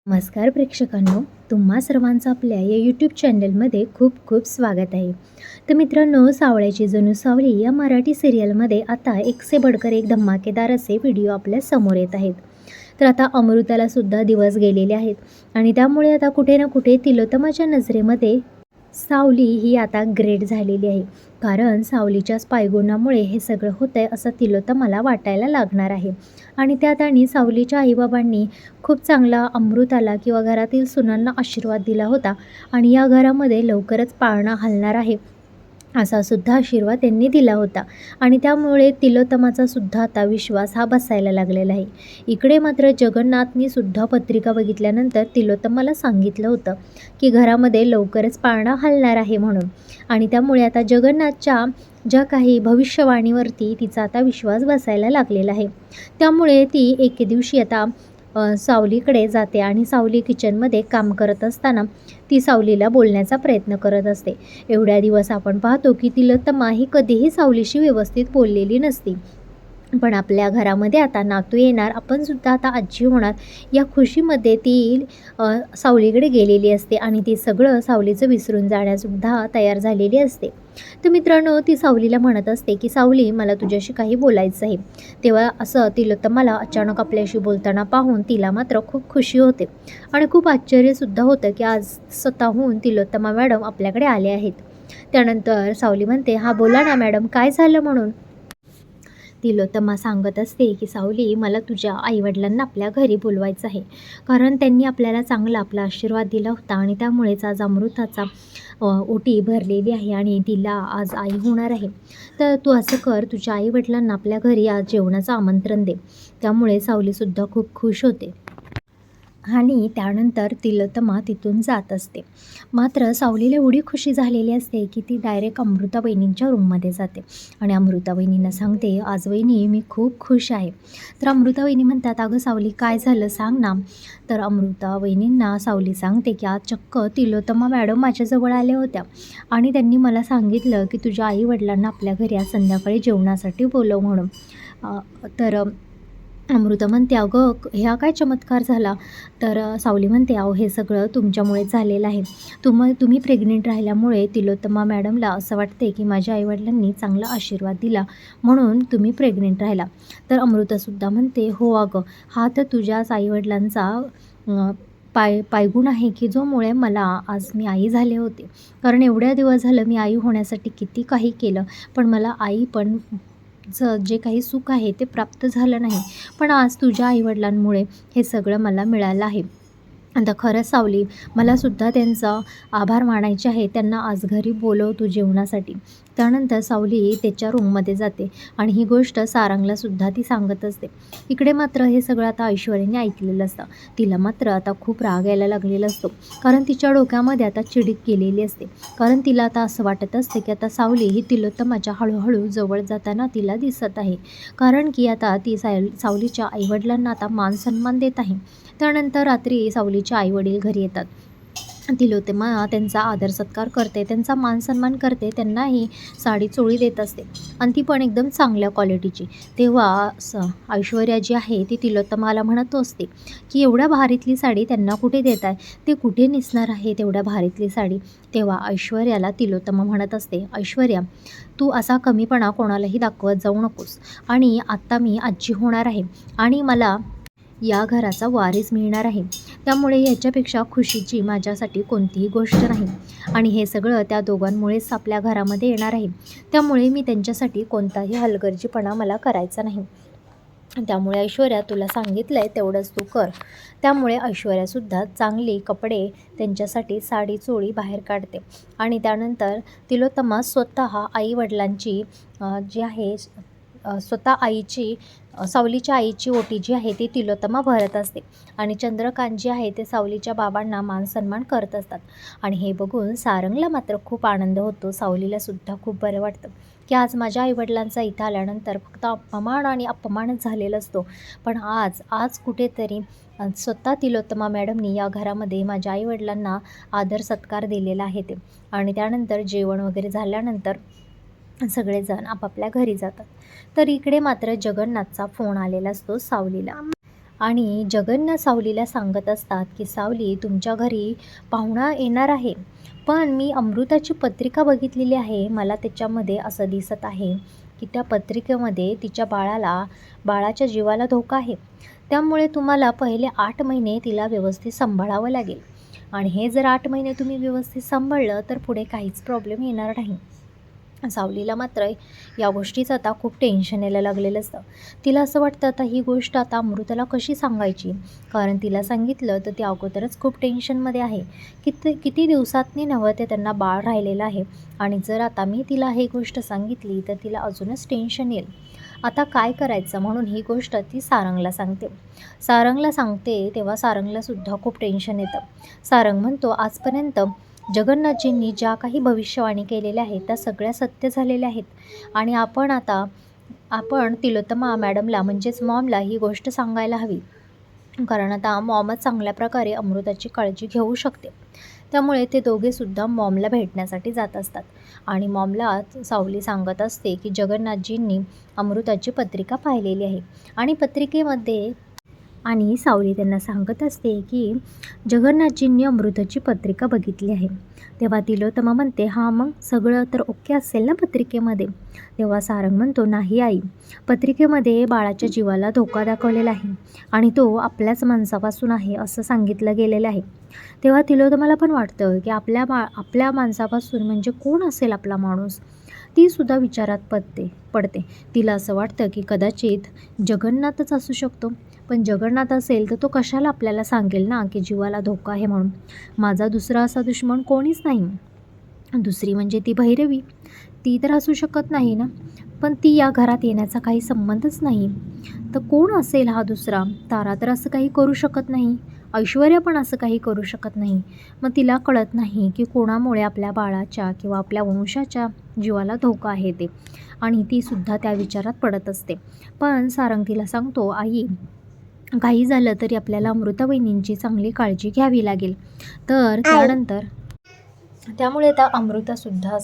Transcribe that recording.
नमस्कार प्रेक्षकांनो, तुम्हा सर्वांचं आपल्या या यूट्यूब चॅनलमध्ये खूप खूप स्वागत आहे. तर मित्रांनो, सावळ्याची जणू सावली या मराठी सिरियलमध्ये आता एक से बडकर एक धमाकेदार असे व्हिडिओ आपल्या समोर येत आहेत. तर आता अमृताला सुद्धा दिवस गेलेले आहेत आणि त्यामुळे आता कुठे ना कुठे तिलोत्तमाच्या नजरेमध्ये सावली ही आता ग्रेट झालेली आहे. कारण सावलीच्याच पायगुणामुळे हे सगळं होतंय असं तिलोत्तमाला वाटायला लागणार आहे. आणि त्यात आणि सावलीच्या आईबाबांनी खूप चांगला अमृताला किंवा घरातील सुनांना आशीर्वाद दिला होता आणि या घरामध्ये लवकरच पाळणा हलणार आहे असा सुद्धा आशीर्वाद त्यांनी दिला होता. आणि त्यामुळे तिलोत्तमाचा सुद्धा आता विश्वास हा बसायला लागलेला आहे. इकडे मात्र जगन्नाथनी सुद्धा पत्रिका बघितल्यानंतर तिलोत्तमाला सांगितलं होतं की घरामध्ये लवकरच पाळणा हलणार आहे म्हणून. आणि त्यामुळे आता जगन्नाथच्या ज्या काही भविष्यवाणीवरती तिचा आता विश्वास बसायला लागलेला आहे. त्यामुळे ती एके दिवशी आता सावलीकडे जाते आणि सावली किचनमध्ये काम करत असताना ती सावलीला बोलण्याचा प्रयत्न करत असते. एवढ्या दिवस आपण पाहतो की तिलोत्तमा ही कधीही सावलीशी व्यवस्थित बोललेली नसती. पण आपल्या घरामध्ये आता नातू येणार, आपण सुद्धा आता आजी होणार या खुशीमध्ये ती सावलीकडे गेलेली असते आणि ती सगळं सावलीचं विसरून जाण्यासुद्धा तयार झालेली असते. तर मित्रांनो, ती सावलीला म्हणत असते की सावली, मला तुझ्याशी काही बोलायचं आहे. तेव्हा असं तिलोत्तमाला अचानक आपल्याशी बोलताना पाहून तिला मात्र खूप खुशी होते आणि खूप आश्चर्यसुद्धा होतं की आज स्वतःहून तिलोत्तमा मॅडम आपल्याकडे आले आहेत. त्यानंतर सावली म्हणते, हां बोला ना मॅडम, काय झालं म्हणून. तिलोत्तमा सांगत असते की सावली, मला तुझ्या आईवडिलांना आपल्या घरी बोलवायचं आहे. कारण त्यांनी आपल्याला चांगला आपला आशीर्वाद दिला होता आणि त्यामुळेच आज अमृताचा ओटी भरलेली आहे आणि तिला आज आई होणार आहे. तर तू असं कर, तुझ्या आईवडिलांना आपल्या घरी आज जेवणाचं आमंत्रण दे. त्यामुळे सावलीसुद्धा खूप खुश होते आणि त्यानंतर तिलोत्तमा तिथून जात असते. मात्र सावलीला एवढी खुशी झालेली असते की ती डायरेक्ट अमृता वहिनींच्या रूममध्ये जाते आणि अमृता वहिनींना सांगते, आज वहिनी मी खूप खुश आहे. तर अमृता वहिनी म्हणतात, अगं सावली, काय झालं सांग ना. तर अमृता वहिनींना सावली सांगते की आज चक्क तिलोत्तमा मॅडम माझ्याजवळ आल्या होत्या आणि त्यांनी मला सांगितलं की तुझ्या आईवडिलांना आपल्या घरी आज संध्याकाळी जेवणासाठी बोलव म्हणून. तर अमृता म्हणते, अगं ह्या काय चमत्कार झाला. तर सावली म्हणते, अहो हे सगळं तुमच्यामुळेच झालेलं आहे. तुम्ही प्रेग्नेंट राहिल्यामुळे तिलोत्तमा मॅडमला असं वाटते की माझ्या आईवडिलांनी चांगला आशीर्वाद दिला म्हणून तुम्ही प्रेग्नेंट राहिला. तर अमृतासुद्धा म्हणते, हो अगं, हा तर तुझ्याच आईवडिलांचा पायगुण आहे की जोमुळे मला आज मी आई झाले होते. कारण एवढ्या दिवस झालं मी आई होण्यासाठी किती काही केलं, पण मला आई पण जे काही सुख आहे ते प्राप्त झालं नाही. पण आज तुझ्या आईवडिलांमुळे हे सगळं मला मिळालं आहे. आता खरंच सावली, मलासुद्धा त्यांचा आभार मानायचे आहे. त्यांना आज घरी बोलव तू जेवणासाठी. त्यानंतर सावली त्याच्या रूममध्ये जाते आणि ही गोष्ट सारंगलासुद्धा ती सांगत असते. इकडे मात्र हे सगळं आता ऐश्वर्याने ऐकलेलं असतं. तिला मात्र आता खूप राग यायला लागलेला असतो. कारण तिच्या डोक्यामध्ये आता चिडीक केलेली असते. कारण तिला आता असं वाटत असते की आता सावली ही तिलोत्तमाच्या हळूहळू जवळ जाताना तिला दिसत आहे. कारण की आता ती सावलीच्या आईवडिलांना आता मान-सन्मान देत आहे. त्यानंतर रात्री सावलीचे आईवडील घरी येतात. तिलोत्तमा त्यांचा आदर सत्कार करते, त्यांचा मानसन्मान करते, त्यांनाही साडी चोळी देत असते आणि ती पण एकदम चांगल्या क्वालिटीची. तेव्हा ऐश्वर्या जी आहे ती तिलोत्तमाला म्हणत असते की एवढ्या भारीतली साडी त्यांना कुठे देत आहे, ते कुठे नेसणार आहे तेवढ्या भारीतली साडी. तेव्हा ऐश्वर्याला तिलोत्तमा म्हणत असते, ऐश्वर्या, तू असा कमीपणा कोणालाही दाखवत जाऊ नकोस. आणि आत्ता मी आजी होणार आहे आणि मला या घराचा वारीस मिळणार आहे. त्यामुळे याच्यापेक्षा खुशीची माझ्यासाठी कोणतीही गोष्ट नाही आणि हे सगळं त्या दोघांमुळेच आपल्या घरामध्ये येणार आहे. त्यामुळे मी त्यांच्यासाठी कोणताही हलगर्जीपणा मला करायचा नाही. त्यामुळे ऐश्वर्या, तुला सांगितलं आहे तेवढंच तू कर. त्यामुळे ऐश्वर्यासुद्धा चांगली कपडे त्यांच्यासाठी साडी चोळी बाहेर काढते आणि त्यानंतर तिलोत्तमा स्वतः आईवडिलांची जी आहे स्वतः आईची सावलीच्या आईची ओटी जी आहे ती तिलोत्तमा भरत असते आणि चंद्रकांत जे आहे ते सावलीच्या बाबांना मानसन्मान करत असतात. आणि हे बघून सारंगला मात्र खूप आनंद होतो. सावलीलासुद्धा खूप बरं वाटतं की आज माझ्या आईवडिलांचा इथं आल्यानंतर फक्त अपमान आणि अपमानच झालेला असतो, पण आज कुठेतरी स्वतः तिलोत्तमा मॅडमनी या घरामध्ये माझ्या आईवडिलांना आदर सत्कार दिलेला आहे ते. आणि त्यानंतर जेवण वगैरे झाल्यानंतर सगळेजण आपापल्या घरी जातात. तर इकडे मात्र जगन्नाथचा फोन आलेला असतो सावलीला आणि जगन्नाथ सावलीला सांगत असतात की सावली, तुमच्या घरी पाहुणा येणार आहे, पण मी अमृताची पत्रिका बघितलेली आहे. मला त्याच्यामध्ये असं दिसत आहे की त्या पत्रिकेमध्ये तिच्या बाळाच्या जीवाला धोका आहे. त्यामुळे तुम्हाला पहिले 8 महिने तिला व्यवस्थित सांभाळावं लागेल आणि हे जर 8 महिने तुम्ही व्यवस्थित सांभाळलं तर पुढे काहीच प्रॉब्लेम येणार नाही. सावलीला मात्र या गोष्टीचं आता खूप टेन्शन यायला लागलेलं असतं. तिला असं वाटतं आता ही गोष्ट आता अमृताला कशी सांगायची, कारण तिला सांगितलं तर ती अगोदरच खूप टेन्शनमध्ये आहे. किती दिवसातनी नव्हं ते त्यांना बाळ राहिलेलं आहे आणि जर आता मी तिला ही गोष्ट सांगितली तर तिला अजूनच टेन्शन येईल. आता काय करायचं म्हणून ही गोष्ट ती सारंगला सांगते तेव्हा सारंगलासुद्धा खूप टेन्शन येतं. सारंग म्हणतो, आजपर्यंत जगन्नाथजींनी ज्या काही भविष्यवाणी केलेल्या आहेत त्या सगळ्या सत्य झालेल्या आहेत आणि आपण तिलोत्तमा मॅडमला म्हणजेच मॉमला ही गोष्ट सांगायला हवी, कारण आता मॉमच चांगल्या प्रकारे अमृताची काळजी घेऊ शकते. त्यामुळे ते दोघेसुद्धा मॉमला भेटण्यासाठी जात असतात आणि मॉमला सावली सांगत असते की जगन्नाथजींनी अमृताची पत्रिका पाहिलेली आहे आणि सावली त्यांना सांगत असते की जगन्नाथजींनी अमृताची पत्रिका बघितली आहे. तेव्हा तिलोत्तमा म्हणते, हां मग सगळं तर ओके असेल ना पत्रिकेमध्ये? तेव्हा सारंग म्हणतो, नाही आई, पत्रिकेमध्ये बाळाच्या जीवाला धोका दाखवलेला आहे आणि तो आपल्याच माणसापासून आहे असं सांगितलं गेलेलं आहे. तेव्हा तिलोत्तमाला पण वाटतं की आपल्या माणसापासून म्हणजे कोण असेल आपला माणूस? तीसुद्धा विचारात पडते. तिला असं वाटतं की कदाचित जगन्नाथच असू शकतो. पण जगन्नाथ असेल तर तो कशाला आपल्याला सांगेल ना की जीवाला धोका आहे म्हणून. माझा दुसरा असा दुश्मन कोणीच नाही. दुसरी म्हणजे ती भैरवी, ती तर असू शकत नाही ना, पण ती या घरात येण्याचा काही संबंधच नाही. तर कोण असेल हा दुसरा? तारा तर असं काही करू शकत नाही, ऐश्वर्या पण असं काही करू शकत नाही. मग तिला कळत नाही की कोणामुळे आपल्या बाळाच्या किंवा आपल्या वंशाच्या जीवाला धोका आहे ते, आणि तीसुद्धा त्या विचारात पडत असते. पण सारंग तिला सांगतो, आई, काही झालं तरी आपल्याला अमृता वहिनींची चांगली काळजी घ्यावी लागेल. तर त्यामुळे आता अमृतासुद्धा